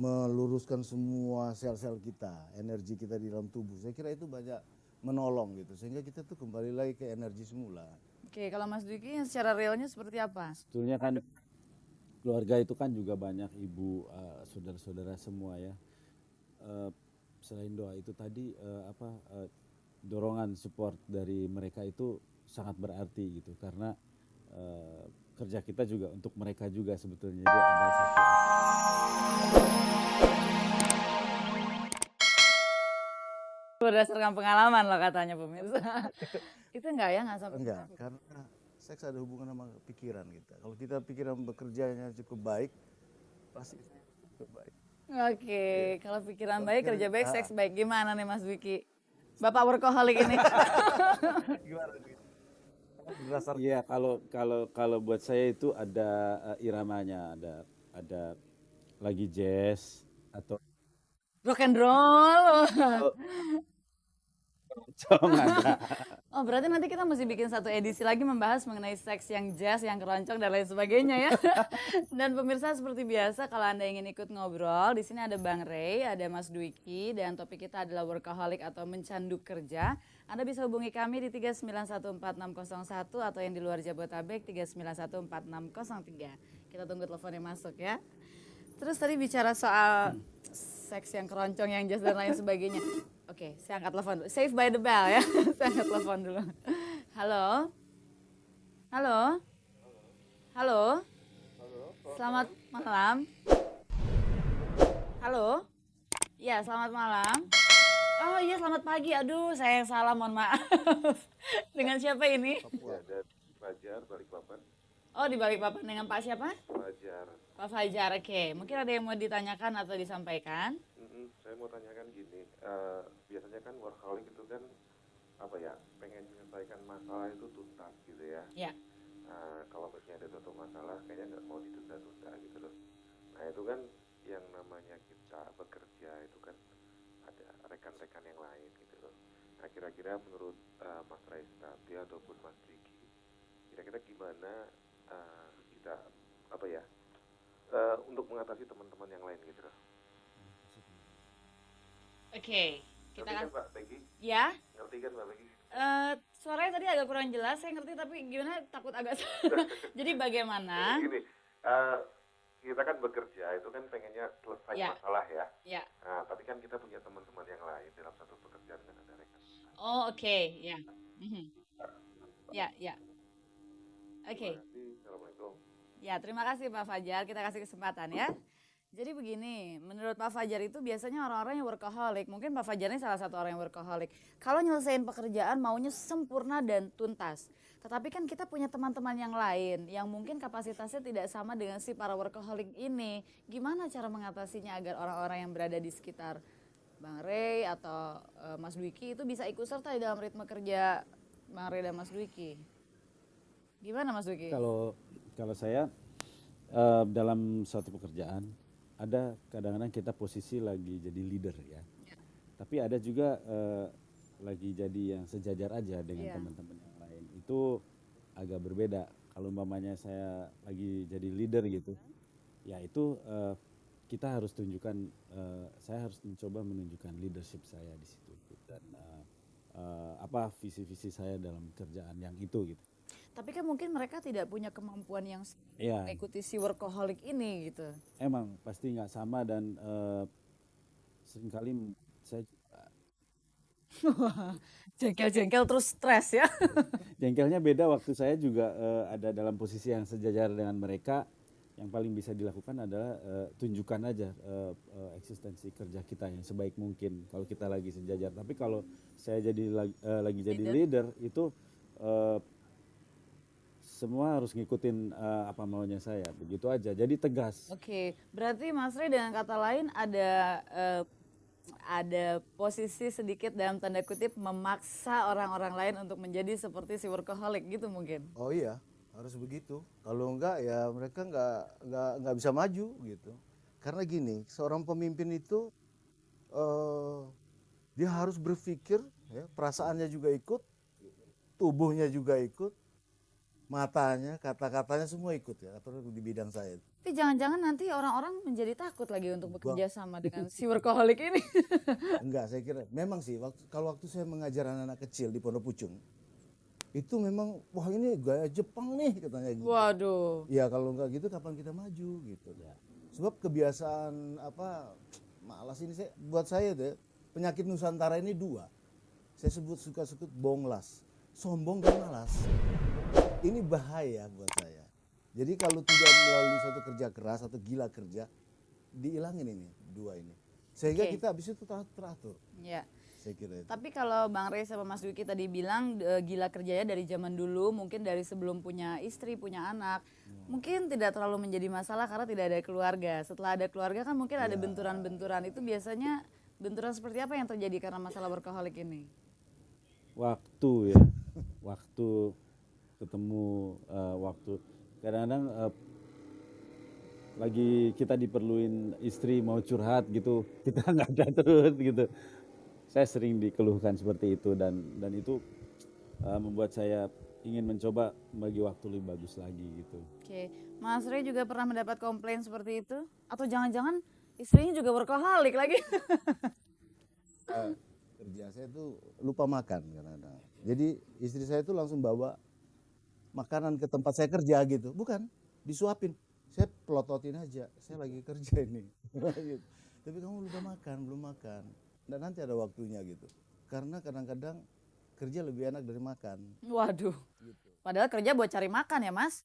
meluruskan semua sel-sel kita, energi kita di dalam tubuh. Saya kira itu banyak menolong gitu, sehingga kita tuh kembali lagi ke energi semula. Oke, kalau Mas Dwiki yang secara realnya seperti apa? Sebetulnya kan keluarga itu kan juga banyak ibu, saudara-saudara semua ya. Selain doa itu tadi dorongan support dari mereka itu sangat berarti gitu, karena kerja kita juga untuk mereka juga sebetulnya. Jadi ada satu Berdasarkan pengalaman loh katanya pemirsa. Itu enggak ya, nggak sampai. Enggak, karena seks ada hubungan sama pikiran kita. Kalau kita pikiran bekerjanya cukup baik, pasti cukup baik. Oke, kalau pikiran baik, kerja baik, seks baik. Gimana nih Mas Dwiki? Bapak workaholic ini. Gimana nih? Berdasarkan Iya, kalau buat saya itu ada iramanya, ada lagi jazz atau Rock and roll. cong ada. Oh, berarti nanti kita mesti bikin satu edisi lagi membahas mengenai seks yang jazz, yang keroncong dan lain sebagainya ya. Dan pemirsa seperti biasa kalau Anda ingin ikut ngobrol, di sini ada Bang Ray, ada Mas Dwiki dan topik kita adalah workaholic atau mencandu kerja. Anda bisa hubungi kami di 3914601 atau yang di luar Jabodetabek 3914603. Kita tunggu teleponnya masuk ya. Terus tadi bicara soal seks yang keroncong, yang jazz dan lain sebagainya. Oke, saya angkat telepon dulu. Save by the bell ya. Saya angkat telepon dulu. Halo? Halo? Halo? Selamat malam. Halo? Ya, selamat malam. Oh iya, selamat pagi. Aduh, saya yang salah, mohon maaf. Dengan siapa ini? Ya, dan Fajar Balikpapan. Oh, di Balikpapan dengan Pak siapa? Fajar. Pak Fajar, oke. Mungkin ada yang mau ditanyakan atau disampaikan? Saya mau tanyakan gini, biasanya kan workaholic itu kan apa ya, pengen menyelesaikan masalah itu tuntas gitu ya. Ya. Kalau misalnya ada suatu masalah, kayaknya nggak mau ditunda-tunda gitu loh. Nah itu kan yang namanya kita bekerja itu kan ada rekan-rekan yang lain gitu loh. Nah kira-kira menurut Mas Raistati ataupun Mas Diki, kira-kira gimana kita apa ya untuk mengatasi teman-teman yang lain gitu loh. Oke, kita Ngerti kan kan Mbak Peggy? ya. Ngerti kan Mbak Peggy? Suaranya tadi agak kurang jelas, saya ngerti tapi gimana, takut agak jadi bagaimana? Gini, kita kan bekerja itu kan pengennya selesai Ya. masalah ya. Ya. Nah, tapi kan kita punya teman-teman yang lain dalam satu pekerjaan kan ada rekan. Oh, oke, ya. Ya, ya. Oke. Terima kasih. Assalamualaikum. Ya, terima kasih Pak Fajar, kita kasih kesempatan ya. Jadi begini, menurut Pak Fajar itu biasanya orang-orang yang workaholic, mungkin Pak Fajar ini salah satu orang yang workaholic. Kalau nyelesain pekerjaan maunya sempurna dan tuntas. Tetapi kan kita punya teman-teman yang lain yang mungkin kapasitasnya tidak sama dengan si para workaholic ini. Gimana cara mengatasinya agar orang-orang yang berada di sekitar Bang Ray atau Mas Dwiki itu bisa ikut serta di dalam ritme kerja Bang Ray dan Mas Dwiki? Gimana Mas Dwiki? Kalau saya dalam suatu pekerjaan ada kadang-kadang kita posisi lagi jadi leader ya. Tapi ada juga lagi jadi yang sejajar aja dengan teman-teman yang lain. Itu agak berbeda. Kalau umpamanya saya lagi jadi leader gitu, ya itu kita harus tunjukkan, saya harus mencoba menunjukkan leadership saya di situ dan apa visi-visi saya dalam kerjaan yang itu gitu. Tapi kan mungkin mereka tidak punya kemampuan yang Iya. mengikuti si workaholic ini gitu. Emang pasti nggak sama dan seringkali saya Jengkel-jengkel terus stres ya. jengkelnya beda waktu saya juga ada dalam posisi yang sejajar dengan mereka. Yang paling bisa dilakukan adalah tunjukkan aja eksistensi kerja kita yang sebaik mungkin kalau kita lagi sejajar. Tapi kalau saya jadi lagi jadi leader itu semua harus ngikutin apa maunya saya, begitu aja. Jadi tegas. Oke, berarti Mas Ray dengan kata lain ada posisi sedikit dalam tanda kutip memaksa orang-orang lain untuk menjadi seperti si workaholic gitu mungkin. Oh iya, harus begitu. Kalau enggak ya mereka nggak bisa maju gitu. Karena gini, seorang pemimpin itu dia harus berpikir, ya, perasaannya juga ikut, tubuhnya juga ikut, matanya, kata-katanya semua ikut ya, atau di bidang saya. Tapi jangan-jangan nanti orang-orang menjadi takut lagi untuk bekerja sama dengan si workaholic ini. Enggak, saya kira memang sih kalau waktu saya mengajar anak-anak kecil di Pondok Pucung, itu memang wah ini gaya Jepang nih katanya gitu. Waduh. Ya kalau enggak gitu kapan kita maju gitu. Sebab kebiasaan malas ini buat saya deh penyakit Nusantara ini dua. Saya suka sebut bonglas, sombong dan malas. Ini bahaya buat saya. Jadi kalau tidak melalui suatu kerja keras atau gila kerja, dihilangin ini dua ini. Sehingga kita habis itu teratur. Ya. Saya kira itu. Tapi kalau Bang Rey sama Mas Dwiki tadi bilang gila kerjanya dari zaman dulu, mungkin dari sebelum punya istri, punya anak, mungkin tidak terlalu menjadi masalah karena tidak ada keluarga. Setelah ada keluarga kan mungkin ada benturan-benturan. Itu biasanya benturan seperti apa yang terjadi karena masalah workaholic ini? Waktu ya, waktu ketemu, waktu kadang-kadang lagi kita diperluin istri mau curhat gitu, kita nggak ada terus gitu. Saya sering dikeluhkan seperti itu dan itu membuat saya ingin mencoba bagi waktu lebih bagus lagi gitu. Oke, Mas Rey juga pernah mendapat komplain seperti itu? Atau jangan-jangan istrinya juga workaholic lagi? Kerja saya tuh lupa makan kadang-kadang. Jadi istri saya tuh langsung bawa makanan ke tempat saya kerja gitu. Bukan, disuapin. Saya pelototin aja, saya lagi kerja ini. Gitu. Tapi kamu lupa makan, belum makan. Dan nanti ada waktunya gitu. Karena kadang-kadang kerja lebih enak dari makan. Waduh, Gitu. padahal kerja buat cari makan ya Mas?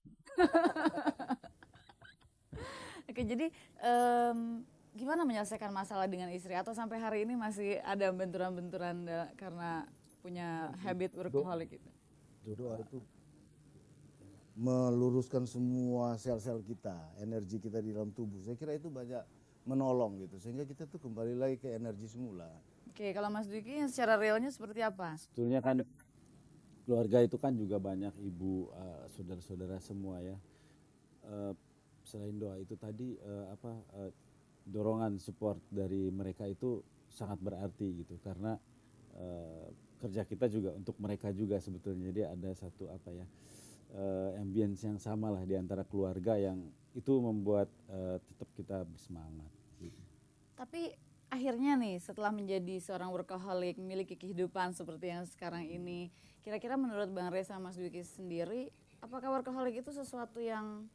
Oke, jadi gimana menyelesaikan masalah dengan istri? Atau sampai hari ini masih ada benturan-benturan karena punya habit workaholic itu? Doa itu meluruskan semua sel-sel kita, energi kita di dalam tubuh. Saya kira itu banyak menolong gitu, sehingga kita tuh kembali lagi ke energi semula. Oke, kalau Mas Dwiki yang secara realnya seperti apa? Sebetulnya kan keluarga itu kan juga banyak ibu, saudara-saudara semua ya. Selain doa itu tadi dorongan support dari mereka itu sangat berarti gitu karena kerja kita juga untuk mereka juga sebetulnya. Jadi ada satu ambience yang sama lah di antara keluarga yang itu membuat tetap kita bersemangat. Gitu. Tapi akhirnya nih setelah menjadi seorang workaholic, memiliki kehidupan seperti yang sekarang ini, kira-kira menurut Bang Rey sama Mas Dwiki sendiri, apakah workaholic itu sesuatu yang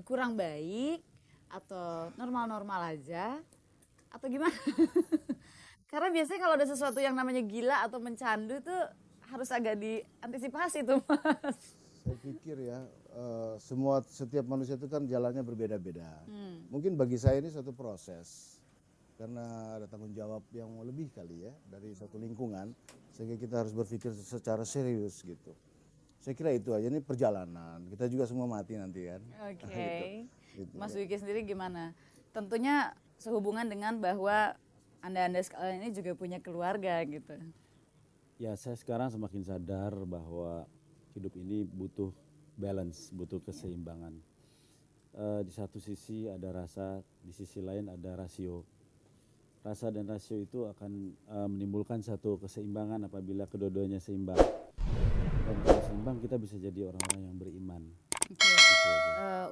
kurang baik atau normal-normal aja atau gimana? Karena biasanya kalau ada sesuatu yang namanya gila atau mencandu tuh harus agak diantisipasi tuh Mas. Saya pikir ya setiap manusia itu kan jalannya berbeda-beda. Mungkin bagi saya ini suatu proses karena ada tanggung jawab yang lebih kali ya dari satu lingkungan sehingga kita harus berpikir secara serius gitu. Saya kira itu aja, ini perjalanan. Kita juga semua mati nanti kan. Oke. Gitu. Mas Dwiki sendiri gimana? Tentunya sehubungan dengan bahwa Anda sekalian ini juga punya keluarga gitu. Ya saya sekarang semakin sadar bahwa hidup ini butuh balance, butuh keseimbangan. Di satu sisi ada rasa, di sisi lain ada rasio. Rasa dan rasio itu akan menimbulkan satu keseimbangan apabila kedua-duanya seimbang. Dan kalau seimbang kita bisa jadi orang-orang yang beriman. Oke.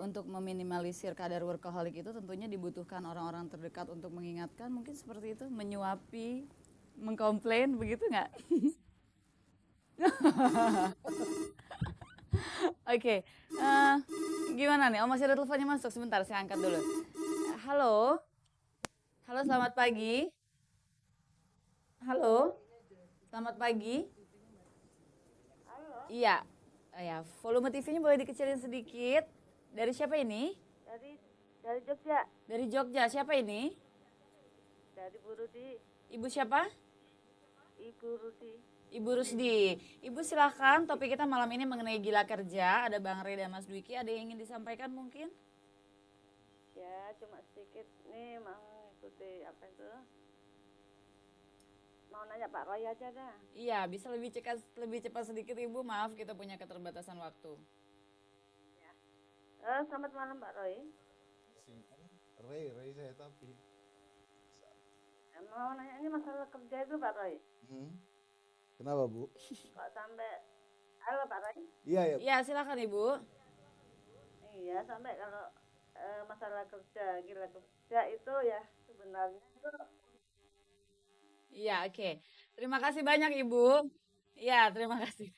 Untuk meminimalisir kadar workaholic itu tentunya dibutuhkan orang-orang terdekat untuk mengingatkan, mungkin seperti itu, menyuapi, mengkomplain, begitu nggak? Oke, gimana nih? Oh masih ada teleponnya masuk, sebentar saya angkat dulu. Halo, halo selamat pagi. Halo, selamat pagi. Iya, ya volume TV-nya boleh dikecilin sedikit. Dari siapa ini? Dari Jogja. Dari Jogja, siapa ini? Dari Bu Rudi. Ibu siapa? Ibu Rudi. Ibu Rusdi. Ibu silahkan, topik kita malam ini mengenai gila kerja. Ada Bang Rey dan Mas Dwiki, ada yang ingin disampaikan mungkin? Ya cuma sedikit nih mau ikuti apa itu. Mau nanya Pak Roy aja dah. Iya, bisa lebih cepat sedikit Ibu, maaf kita punya keterbatasan waktu. Selamat malam Pak Roy. Ray saya tapi. Mau nanya ini masalah kerja itu Pak Roy. Kenapa Bu? Kok sampai, halo Pak Iya ya. Iya, silakan Ibu. Iya, sampai kalau masalah kerja, gila kerja itu ya sebenarnya itu Iya, oke. Terima kasih banyak Ibu. Iya, terima kasih.